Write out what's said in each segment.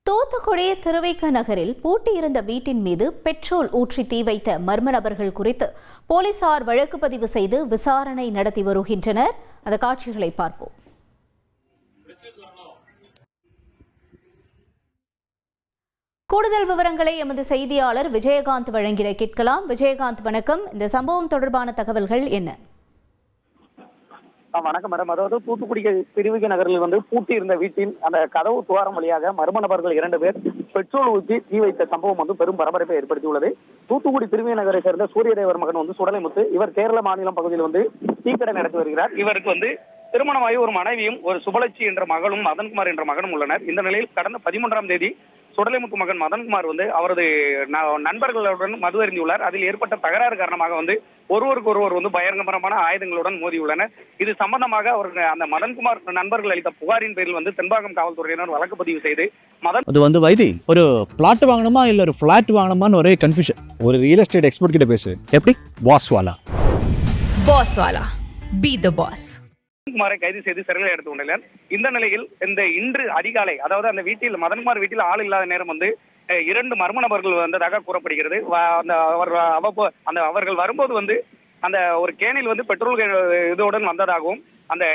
தூத்துக்குடி திருவைக்க நகரில் பூட்டியிருந்த வீட்டின் மீது பெட்ரோல் ஊற்றி தீ வைத்த மர்ம நபர்கள் குறித்து போலீசார் வழக்கு பதிவு செய்து விசாரணை நடத்தி வருகின்றனர். அந்த காட்சிகளை பார்ப்போம். கூடுதல் விவரங்களை எமது செய்தியாளர் விஜயகாந்த் வழங்கிட கேட்கலாம். விஜயகாந்த், வணக்கம். இந்த சம்பவம் தொடர்பான தகவல்கள் என்ன? வணக்கம் மேடம். அதாவது தூத்துக்குடி திருவிக நகரில் பூட்டி இருந்த வீட்டின் அந்த கதவு துவாரம் வழியாக மர்ம நபர்கள் 2 பேர் பெட்ரோல் ஊற்றி தீ வைத்த சம்பவம் பெரும் பரபரப்பை ஏற்படுத்தியுள்ளது. தூத்துக்குடி திருவிக நகரை சேர்ந்த சூரியதேவர் மகன் சுடலைமுத்து. இவர் கேரள மாநிலம் பகுதியில் டீக்கடை நடத்தி வருகிறார். இவருக்கு திருமணமாகி ஒரு மனைவியும் ஒரு சுபலட்சி என்ற மகளும் மதன்குமார் என்ற மகனும் உள்ளனர். இந்த நிலையில் கடந்த 13ஆம் தேதி சுடலைமுத்து மகன் மதன்குமார் அவரது நண்பர்களுடன் மது அருந்தியுள்ளார். அதில் ஏற்பட்ட தகராறு காரணமாக ஒருவருக்கு ஒருவர் பயங்கரமான ஆயுதங்களுடன் மோதியுள்ளனர். இது சம்பந்தமாக அவர்கள் அந்த மதன்குமார் நண்பர்கள் அளித்த புகாரின் பேரில் தென்பாகம் காவல்துறையினர் வழக்கு பதிவு செய்து அது வைத்தி ஒரு பிளாட் வாங்கணுமா இல்ல ஒரு பிளாட் வாங்கணுமான்னு ஒரே கன்ஃபியூஷன். ஒரு ரியல் எஸ்டேட் எக்ஸ்பர்ட் கிட்ட பேசு. எப்படி? பாஸ்வாலா பி தி பாஸ். மதன்குமாரை கைது செய்து சிறையில் எடுத்து கொண்டனர். இந்த நிலையில் இன்று அதிகாலை, அதாவது அந்த வீட்டில் மதன்குமார் வீட்டில் ஆள் இல்லாத நேரம் 2 மர்ம நபர்கள் வந்ததாக கூறப்படுகிறது. அவர்கள் வரும்போது அந்த ஒரு கேனில் பெட்ரோல் இதுடன் வந்ததாகவும் அந்த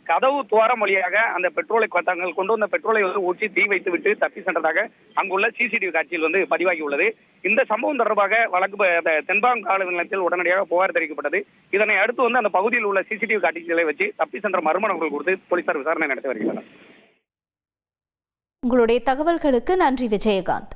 கதவு துவாரம் வழியாக அந்த பெட்ரோலை தாங்கள் கொண்டு வந்த பெட்ரோலை ஊற்றி தீ வைத்து விட்டு தப்பி சென்றதாக அங்குள்ள சிசிடிவி காட்சியில் பதிவாகி உள்ளது. இந்த சம்பவம் தொடர்பாக வழக்கு தென்பாகம் காவல் நிலையத்தில் உடனடியாக புகார் தெரிவிக்கப்பட்டது. இதனை அடுத்து அந்த பகுதியில் உள்ள சிசிடிவி காட்சிகளை வச்சு தப்பி சென்ற மர்ம நபர்கள் குறித்து போலீசார் விசாரணை நடத்தி வருகின்றனர். உங்களுடைய தகவல்களுக்கு நன்றி விஜயகாந்த்.